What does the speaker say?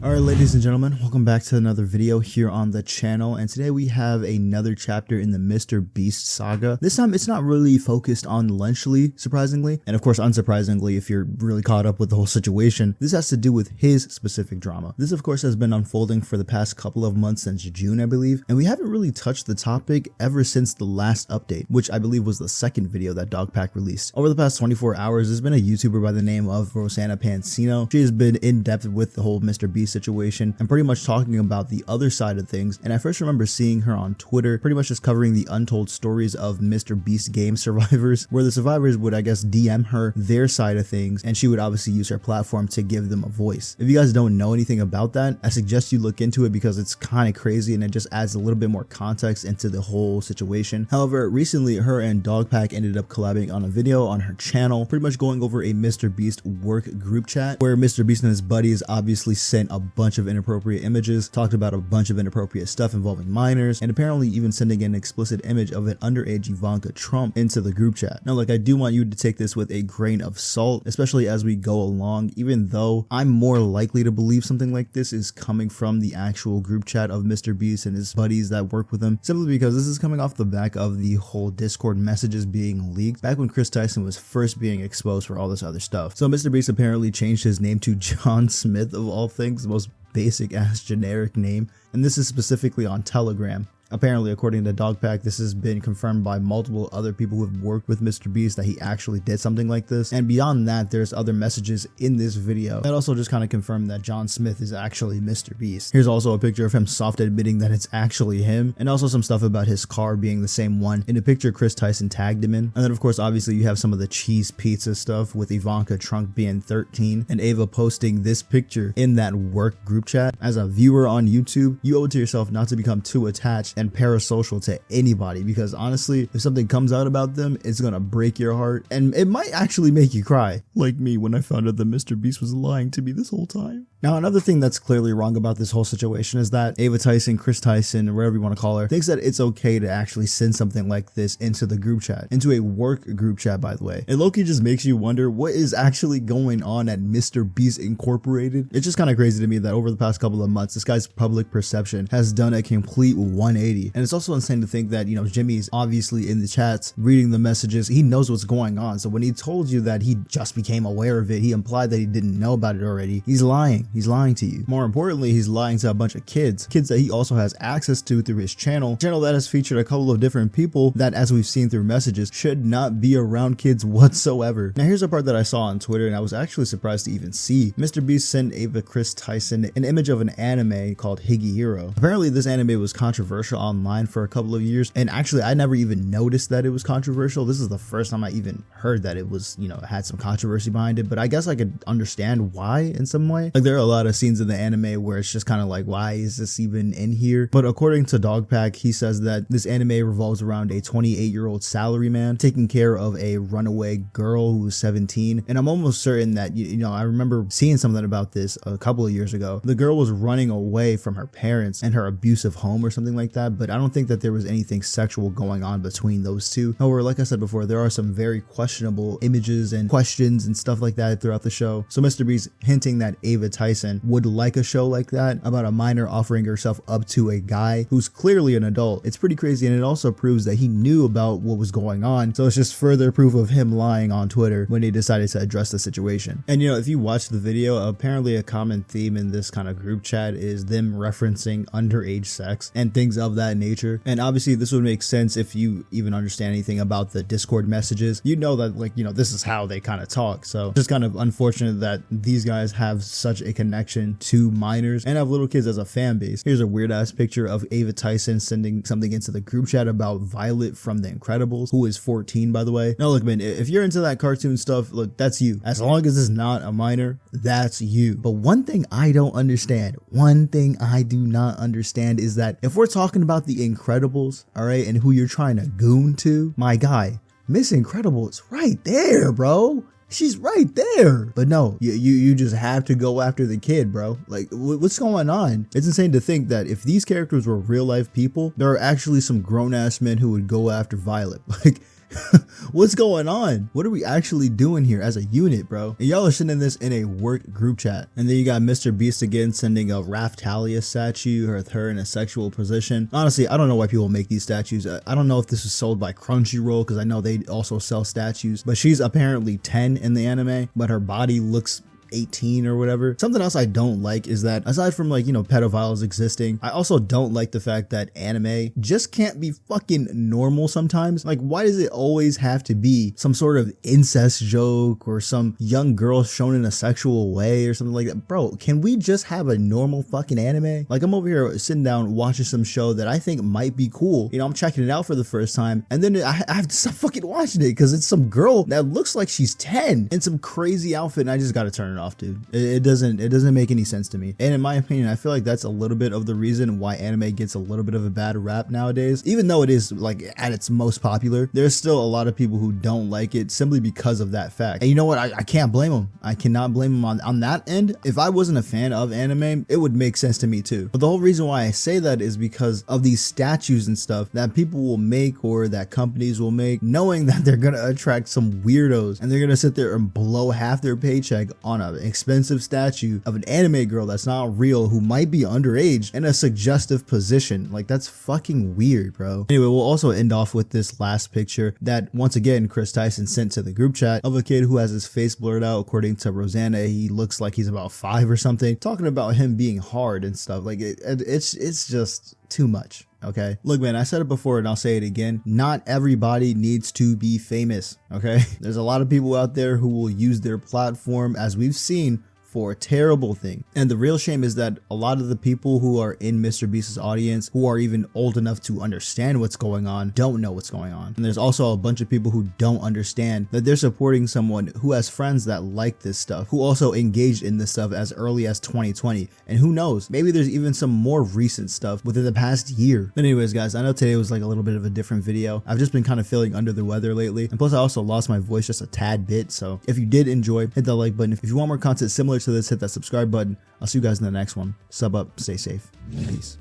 Alright, ladies and gentlemen, welcome back to another video here on the channel, and today we have another chapter in the MrBeast saga. This time it's not really focused on Lunchley, surprisingly, and of course unsurprisingly if you're really caught up with the whole situation. This has to do with his specific drama. This of course has been unfolding for the past couple of months since June, I believe, and we haven't really touched the topic ever since the last update, which I believe was the second video that Dogpack released. Over the past 24 hours, there's been a YouTuber by the name of Rosanna Pansino. She has been in depth with the whole MrBeast situation and pretty much talking about the other side of things, and I first remember seeing her on Twitter pretty much just covering the untold stories of MrBeast game survivors, where the survivors would, I guess, DM her their side of things, and she would obviously use her platform to give them a voice. If you guys don't know anything about that, I suggest you look into it because it's kind of crazy and it just adds a little bit more context into the whole situation. However, recently her and Dogpack ended up collabing on a video on her channel, pretty much going over a MrBeast work group chat where MrBeast and his buddies obviously sent a bunch of inappropriate images, talked about a bunch of inappropriate stuff involving minors, and apparently even sending an explicit image of an underage Ivanka Trump into the group chat. Now, I do want you to take this with a grain of salt, especially as we go along, even though I'm more likely to believe something like this is coming from the actual group chat of MrBeast and his buddies that work with him, simply because this is coming off the back of the whole Discord messages being leaked back when Chris Tyson was first being exposed for all this other stuff. So MrBeast apparently changed his name to John Smith, of all things, the most basic ass generic name, and this is specifically on Telegram. Apparently, according to Dogpack, this has been confirmed by multiple other people who have worked with MrBeast that he actually did something like this. And beyond that, there's other messages in this video that also just kind of confirm that John Smith is actually MrBeast. Here's also a picture of him soft admitting that it's actually him, and also some stuff about his car being the same one in the picture Chris Tyson tagged him in. And then of course, obviously you have some of the cheese pizza stuff with Ivanka Trump being 13 and Ava posting this picture in that work group chat. As a viewer on YouTube, you owe it to yourself not to become too attached and parasocial to anybody, because honestly, if something comes out about them, it's gonna break your heart and it might actually make you cry, like me when I found out that MrBeast was lying to me this whole time. Now, another thing that's clearly wrong about this whole situation is that Ava Tyson, Chris Tyson, or whatever you want to call her, thinks that it's okay to actually send something like this into the group chat, into a work group chat, by the way. It low-key just makes you wonder what is actually going on at MrBeast Incorporated. It's just kind of crazy to me that over the past couple of months, this guy's public perception has done a complete 180. And it's also insane to think that, you know, Jimmy's obviously in the chats, reading the messages, he knows what's going on. So when he told you that he just became aware of it, he implied that he didn't know about it already. He's lying. He's lying to you. More importantly, he's lying to a bunch of kids that he also has access to through his channel that has featured a couple of different people that, as we've seen through messages, should not be around kids whatsoever. Now, here's a part that I saw on Twitter and I was actually surprised to even see. MrBeast sent Ava Chris Tyson an image of an anime called Higehiro. Apparently, this anime was controversial online for a couple of years, and actually I never even noticed that it was controversial. This is the first time I even heard that it was, you know, had some controversy behind it, but I guess I could understand why in some way. Like, there are a lot of scenes in the anime where it's just kind of like, why is this even in here? But according to Dogpack, he says that this anime revolves around a 28-year-old salaryman taking care of a runaway girl who's 17, and I'm almost certain that, you know, I remember seeing something about this a couple of years ago. The girl was running away from her parents and her abusive home or something like that, but I don't think that there was anything sexual going on between those two. However, like I said before, there are some very questionable images and questions and stuff like that throughout the show. So MrBeast hinting that Ava Tyson would like a show like that about a minor offering herself up to a guy who's clearly an adult. It's pretty crazy, and it also proves that he knew about what was going on. So it's just further proof of him lying on Twitter when he decided to address the situation. And you know, if you watch the video, apparently a common theme in this kind of group chat is them referencing underage sex and things of that nature. And obviously this would make sense if you even understand anything about the Discord messages. You know that, like, you know, this is how they kind of talk. So just kind of unfortunate that these guys have such a connection to minors and have little kids as a fan base. Here's a weird ass picture of Ava Tyson sending something into the group chat about Violet from The Incredibles, who is 14, by the way. Now look, man, if you're into that cartoon stuff, look, that's you. As long as it's not a minor, that's you. But one thing I don't understand, one thing I do not understand is that if we're talking about The Incredibles, all right, and who you're trying to goon to, my guy, Miss Incredible is right there, bro. She's right there. But no, you just have to go after the kid, bro. Like, what's going on? It's insane to think that if these characters were real life people, there are actually some grown ass men who would go after Violet. Like, What's going on? What are we actually doing here as a unit, bro? And y'all are sending this in a work group chat. And then you got MrBeast again sending a Raphtalia statue with her in a sexual position. Honestly, I don't know why people make these statues. I don't know if this was sold by Crunchyroll, because I know they also sell statues, but she's apparently 10 in the anime, but her body looks 18 or whatever. Something else I don't like is that aside from, like, you know, pedophiles existing, I also don't like the fact that anime just can't be fucking normal sometimes. Like, why does it always have to be some sort of incest joke or some young girl shown in a sexual way or something like that? Bro, can we just have a normal fucking anime? Like, I'm over here sitting down watching some show that I think might be cool. You know, I'm checking it out for the first time, and then I have to stop fucking watching it because it's some girl that looks like she's 10 in some crazy outfit, and I just gotta turn it off, dude. It doesn't make any sense to me. And in my opinion, I feel like that's a little bit of the reason why anime gets a little bit of a bad rap nowadays. Even though it is like at its most popular, there's still a lot of people who don't like it simply because of that fact. And you know what? I can't blame them. I cannot blame them on that end. If I wasn't a fan of anime, it would make sense to me too. But the whole reason why I say that is because of these statues and stuff that people will make or that companies will make, knowing that they're gonna attract some weirdos and they're gonna sit there and blow half their paycheck on an expensive statue of an anime girl that's not real, who might be underage in a suggestive position. Like, that's fucking weird, bro. Anyway, we'll also end off with this last picture that once again Chris Tyson sent to the group chat of a kid who has his face blurred out. According to Rosanna, he looks like he's about 5 or something, talking about him being hard and stuff. Like, it's just too much. Okay, look, man, I said it before and I'll say it again. Not everybody needs to be famous. Okay, there's a lot of people out there who will use their platform, as we've seen, for a terrible thing. And the real shame is that a lot of the people who are in MrBeast's audience, who are even old enough to understand what's going on, don't know what's going on. And there's also a bunch of people who don't understand that they're supporting someone who has friends that like this stuff, who also engaged in this stuff as early as 2020. And who knows, maybe there's even some more recent stuff within the past year. But anyways, guys, I know today was like a little bit of a different video. I've just been kind of feeling under the weather lately. And plus I also lost my voice just a tad bit. So if you did enjoy, hit that like button. If you want more content similar to this, hit that subscribe button. I'll see you guys in the next one. Sub up, stay safe. Peace.